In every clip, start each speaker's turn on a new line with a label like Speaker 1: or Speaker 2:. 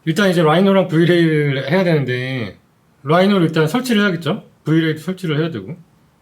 Speaker 1: 일단 이제 라이노랑 V레이를 해야 되는데, 라이노를 일단 설치를 해야겠죠? V레이도 설치를 해야 되고.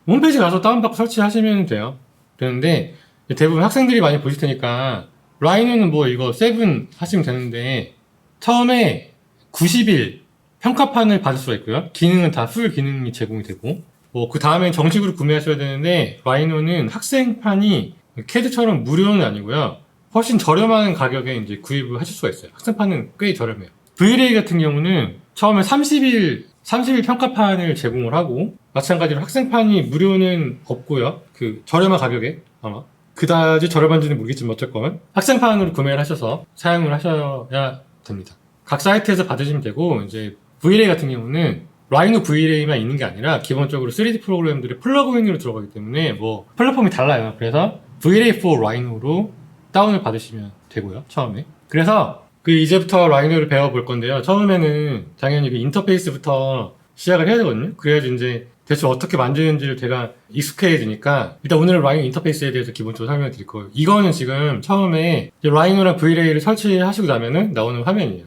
Speaker 1: 홈페이지 가서 다운받고 설치하시면 돼요. 되는데, 대부분 학생들이 많이 보실 테니까, 라이노는 뭐 이거 7 하시면 되는데, 처음에 90일 평가판을 받을 수가 있고요. 기능은 다 풀 기능이 제공이 되고, 뭐 그 다음에 정식으로 구매하셔야 되는데, 라이노는 학생판이 캐드처럼 무료는 아니고요. 훨씬 저렴한 가격에 이제 구입을 하실 수가 있어요. 학생판은 꽤 저렴해요. V레이 같은 경우는 처음에 30일 평가판을 제공을 하고, 마찬가지로 학생판이 무료는 없고요. 그 저렴한 가격에 아마. 그다지 저렴한지는 모르겠지만 어쨌건 학생판으로 구매를 하셔서 사용을 하셔야 됩니다. 각 사이트에서 받으시면 되고, 이제 V레이 같은 경우는 라이노 V레이만 있는 게 아니라 기본적으로 3D 프로그램들이 플러그인으로 들어가기 때문에 뭐 플랫폼이 달라요. 그래서 V레이 for 라이노로 다운을 받으시면 되고요. 처음에. 그래서 그 이제부터 라이노를 배워볼 건데요. 처음에는 당연히 그 인터페이스부터 시작을 해야 되거든요. 그래야지 이제 대충 어떻게 만드는지를 제가 익숙해지니까 일단 오늘은 라이노 인터페이스에 대해서 기본적으로 설명을 드릴 거예요. 이거는 지금 처음에 라이노랑 V레이를 설치하시고 나면은 나오는 화면이에요.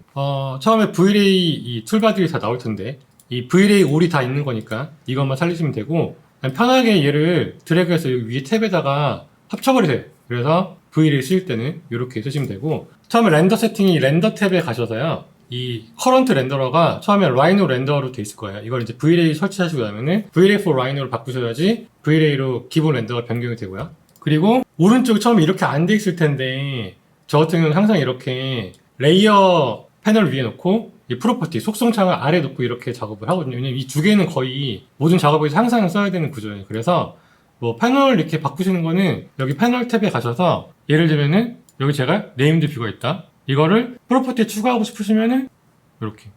Speaker 1: 처음에 V레이 이 툴바들이 다 나올 텐데 이 V레이 올이 다 있는 거니까 이것만 살리시면 되고, 편하게 얘를 드래그해서 여기 위에 탭에다가 합쳐버리세요. 그래서 V레이 쓰실 때는 이렇게 쓰시면 되고, 처음에 렌더 세팅이 렌더 탭에 가셔서요, 이 커런트 렌더러가 처음에 라이노 렌더로 돼 있을 거예요. 이걸 이제 V레이 설치하시고 나면은 V레이 for 라이노로 바꾸셔야지 V레이로 기본 렌더가 변경이 되고요. 그리고 오른쪽 처음에 이렇게 안 돼 있을 텐데, 저 같은 경우는 항상 이렇게 레이어 패널 위에 놓고 이 프로퍼티, 속성창을 아래 놓고 이렇게 작업을 하거든요. 왜냐면 이 두 개는 거의 모든 작업에서 항상 써야 되는 구조예요. 그래서 뭐 패널 이렇게 바꾸시는 거는 여기 패널 탭에 가셔서, 예를 들면은 여기 제가 네임드 뷰가 있다. 이거를 프로퍼티에 추가하고 싶으시면은 이렇게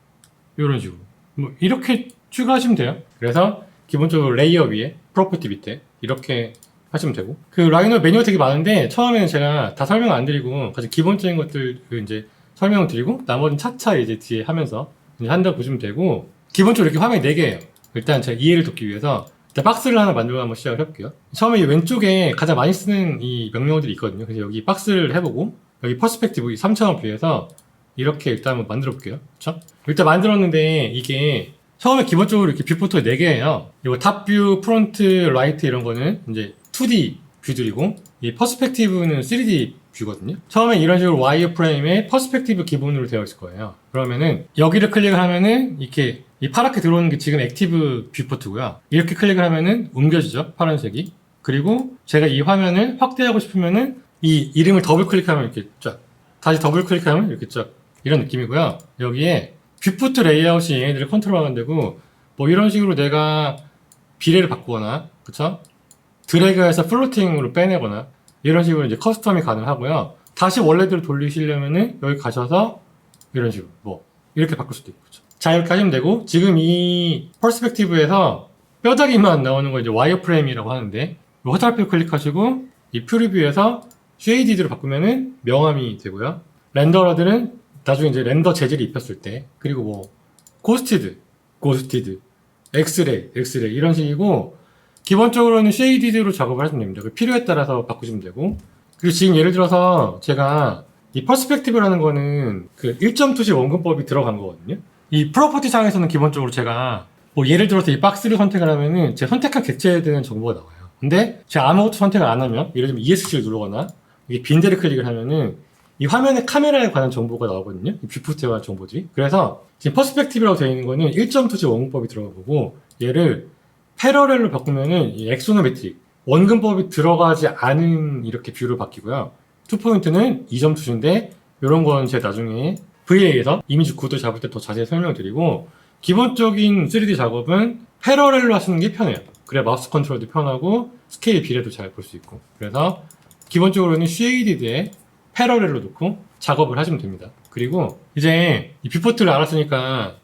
Speaker 1: 이런 식으로 뭐 이렇게 추가하시면 돼요. 그래서 기본적으로 레이어 위에 프로퍼티 밑에 이렇게 하시면 되고, 그 라이노 메뉴가 되게 많은데 처음에는 제가 다 설명 안 드리고 가장 기본적인 것들 이제 설명을 드리고 나머지는 차차 이제 뒤에 하면서 이제 한다고 보시면 되고, 기본적으로 이렇게 화면이 4개예요. 일단 제가 이해를 돕기 위해서 일단 박스를 하나 만들고 한번 시작을 해볼게요. 처음에 이 왼쪽에 가장 많이 쓰는 이 명령어들이 있거든요. 그래서 여기 박스를 해보고, 여기 퍼스펙티브 이 3차원 뷰에서 이렇게 일단 한번 만들어 볼게요. 그쵸? 일단 만들었는데 이게 처음에 기본적으로 이렇게 뷰포트가 4개예요. 이거 탑뷰, 프론트, 라이트 이런 거는 이제 2D 뷰들이고, 이 퍼스펙티브는 3D 뷰거든요. 처음에 이런 식으로 와이어프레임에 퍼스펙티브 기본으로 되어 있을 거예요. 그러면은 여기를 클릭을 하면은 이렇게 이 파랗게 들어오는 게 지금 액티브 뷰포트고요. 이렇게 클릭을 하면은 옮겨지죠, 파란색이. 그리고 제가 이 화면을 확대하고 싶으면은 이 이름을 더블 클릭하면 이렇게 쫙, 다시 더블 클릭하면 이렇게 쫙, 이런 느낌이고요. 여기에 뷰포트 레이아웃이 얘네들을 컨트롤하면 되고, 뭐 이런 식으로 내가 비례를 바꾸거나, 그쵸? 드래그해서 플로팅으로 빼내거나 이런 식으로 이제 커스텀이 가능하고요. 다시 원래대로 돌리시려면은 여기 가셔서 이런 식으로 뭐 이렇게 바꿀 수도 있고, 그쵸? 자, 이렇게 하시면 되고, 지금 이 퍼스펙티브에서 뼈다귀만 나오는 거 이제 와이어프레임이라고 하는데, 화살표 클릭하시고 이 프리뷰에서 쉐이디드로 바꾸면은 명암이 되고요. 렌더러들은 나중에 이제 렌더 재질이 입혔을 때, 그리고 뭐 고스티드, 엑스레이 이런 식이고, 기본적으로는 쉐이디드로 작업을 하시면 됩니다. 필요에 따라서 바꾸시면 되고, 그리고 지금 예를 들어서 제가 이 퍼스펙티브라는 거는 그 1.2식 원근법이 들어간 거거든요. 이 프로퍼티 상에서는 기본적으로 제가 뭐 예를 들어서 이 박스를 선택을 하면은 제 선택한 객체에 대한 정보가 나와요. 근데 제가 아무것도 선택을 안 하면, 예를 들면 ESC를 누르거나 이게 빈대를 클릭을 하면은 이 화면의 카메라에 관한 정보가 나오거든요. 이 뷰포트에 관한 정보들이. 그래서 지금 퍼스펙티브라고 되어 있는 거는 1.2식 원근법이 들어간 거고, 얘를 패러렐로 바꾸면은 이 엑소노메트릭 원근법이 들어가지 않은 이렇게 뷰로 바뀌고요. 투포인트는 2.2인데 이런 건 제가 나중에 VA에서 이미지 구도 잡을 때 더 자세히 설명을 드리고, 기본적인 3D 작업은 패러렐로 하시는 게 편해요. 그래야 마우스 컨트롤도 편하고 스케일 비례도 잘 볼 수 있고. 그래서 기본적으로는 쉐이디드에 패러렐로 놓고 작업을 하시면 됩니다. 그리고 이제 이 뷰포트를 알았으니까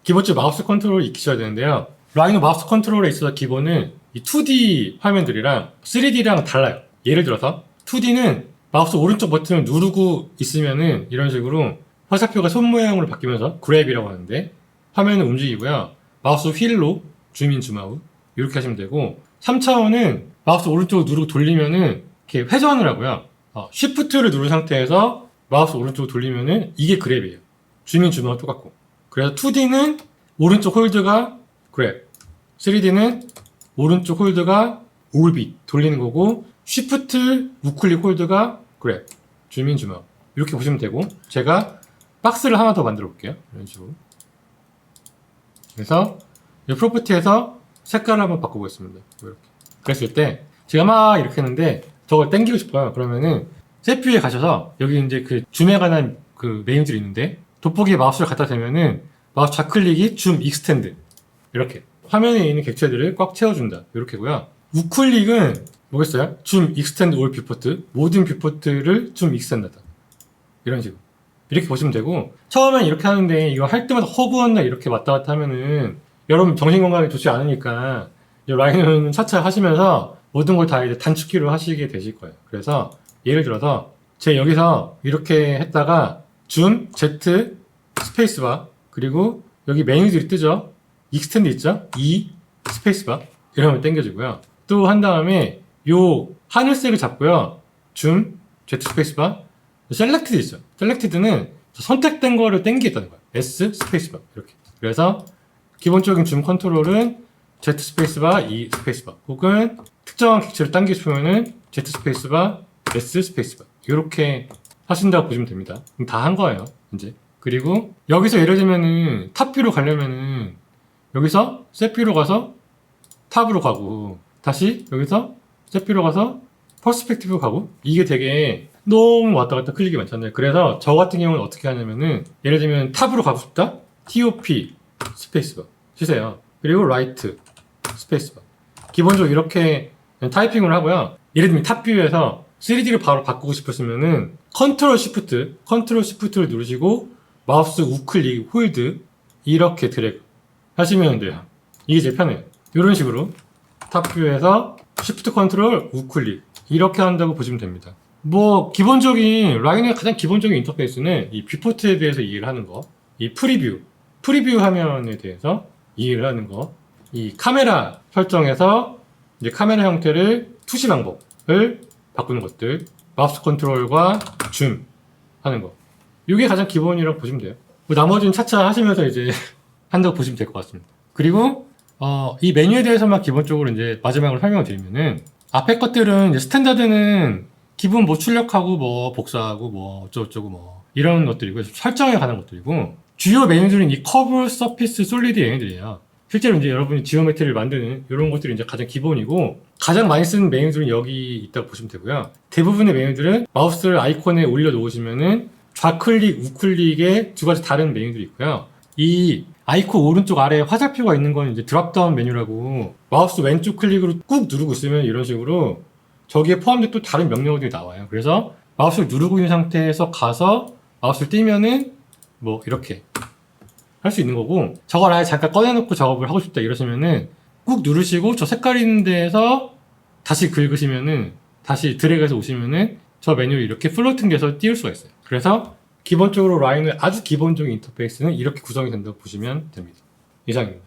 Speaker 1: 기본적으로 마우스 컨트롤을 익히셔야 되는데요. 라이노 마우스 컨트롤에 있어서 기본은 이 2D 화면들이랑 3D랑 달라요. 예를 들어서 2D는 마우스 오른쪽 버튼을 누르고 있으면은 이런 식으로 화살표가 손 모양으로 바뀌면서 그랩이라고 하는데 화면은 움직이고요. 마우스 휠로 줌인 줌아웃 이렇게 하시면 되고, 3차원은 마우스 오른쪽을 누르고 돌리면은 이렇게 회전을 하고요. 쉬프트를 누른 상태에서 마우스 오른쪽을 돌리면은 이게 그랩이에요. 주민 주소가 똑같고. 그래서 2D는 오른쪽 홀드가 grep, 3D는 오른쪽 홀드가 orbit 돌리는 거고, 쉬프트 우클릭 홀드가 grep, 주민 주소. 이렇게 보시면 되고, 제가 박스를 하나 더 만들어 볼게요. 이런 식으로. 그래서 이 프로퍼티에서 색깔을 한번 바꿔보겠습니다. 이렇게. 그랬을 때 제가 막 이렇게 했는데 저걸 당기고 싶어요. 그러면은 셋뷰에 가셔서 여기 이제 그 줌에 관한 그 메뉴들이 있는데 돋보기에 마우스를 갖다 대면은 마우스 좌클릭이 줌 익스텐드 이렇게 화면에 있는 객체들을 꽉 채워준다. 이렇게고요. 우클릭은 뭐겠어요? 줌 익스텐드 올 뷰포트, 모든 뷰포트를 줌 익스텐드다. 이런 식으로. 이렇게 보시면 되고, 처음엔 이렇게 하는데 이거 할 때마다 허구한다 이렇게 왔다 갔다 하면은 여러분 정신건강에 좋지 않으니까 라이노는 차차 하시면서 모든 걸 다 이제 단축키로 하시게 되실 거예요. 그래서 예를 들어서 제가 여기서 이렇게 했다가 줌, Z, 스페이스바, 그리고 여기 메뉴들이 뜨죠? 익스텐드 있죠? E, 스페이스바 이러면 당겨지고요. 또 한 다음에 요 하늘색을 잡고요. 줌, Z 스페이스바, 셀렉티드 있죠? 셀렉티드는 선택된 거를 당기겠다는 거예요. S 스페이스바 이렇게. 그래서 기본적인 줌 컨트롤은 Z 스페이스바, E 스페이스바, 혹은 특정한 객체를 당기고 싶으면은 Z 스페이스바, S 스페이스바 이렇게 하신다고 보시면 됩니다. 다 한 거예요, 이제. 그리고 여기서 예를 들면은 탑뷰로 가려면은 여기서 셋뷰로 가서 탑으로 가고, 다시 여기서 셋뷰로 가서 퍼스펙티브로 가고, 이게 되게 너무 왔다 갔다 클릭이 많잖아요. 그래서 저 같은 경우는 어떻게 하냐면은 예를 들면 탑으로 가고 싶다? TOP 스페이스바 치세요. 그리고 라이트 스페이스바. 기본적으로 이렇게 타이핑을 하고요. 예를 들면 탑뷰에서 3D를 바로 바꾸고 싶으시면은 컨트롤 시프트를 누르시고 마우스 우클릭 홀드 이렇게 드래그 하시면 돼요. 이게 제일 편해요. 이런 식으로 탑뷰에서 시프트 컨트롤 우클릭 이렇게 한다고 보시면 됩니다. 뭐 기본적인 라이노의 가장 기본적인 인터페이스는 이 뷰포트에 대해서 이해를 하는 거, 이 프리뷰 화면에 대해서 이해를 하는 거, 이 카메라 설정에서 이제 카메라 형태를 투시 방법을 바꾸는 것들, 마우스 컨트롤과 줌 하는 거, 이게 가장 기본이라고 보시면 돼요. 뭐 나머지는 차차 하시면서 이제 한다고 보시면 될 것 같습니다. 그리고 이 메뉴에 대해서만 기본적으로 이제 마지막으로 설명을 드리면은, 앞에 것들은 이제 스탠다드는 기본 뭐 출력하고 뭐 복사하고 뭐 어쩌고저쩌고 뭐 이런 것들이고, 설정에 관한 것들이고, 주요 메뉴들은 이 커브, 서피스, 솔리드 메뉴들이에요. 실제로 이제 여러분이 지오메트리를 만드는 이런 것들이 이제 가장 기본이고, 가장 많이 쓰는 메뉴들은 여기 있다고 보시면 되고요. 대부분의 메뉴들은 마우스를 아이콘에 올려 놓으시면은 좌클릭, 우클릭에 두 가지 다른 메뉴들이 있고요. 이 아이콘 오른쪽 아래에 화살표가 있는 건 이제 드랍다운 메뉴라고, 마우스 왼쪽 클릭으로 꾹 누르고 있으면 이런 식으로 저기에 포함된 또 다른 명령어들이 나와요. 그래서 마우스를 누르고 있는 상태에서 가서 마우스를 띄면은 뭐 이렇게 할 수 있는 거고, 저걸 아예 잠깐 꺼내놓고 작업을 하고 싶다 이러시면은 꾹 누르시고 저 색깔 있는 데에서 다시 긁으시면은, 다시 드래그해서 오시면은 저 메뉴를 이렇게 플로팅 돼서 띄울 수가 있어요. 그래서 기본적으로 라이노의 아주 기본적인 인터페이스는 이렇게 구성이 된다고 보시면 됩니다. 이상입니다.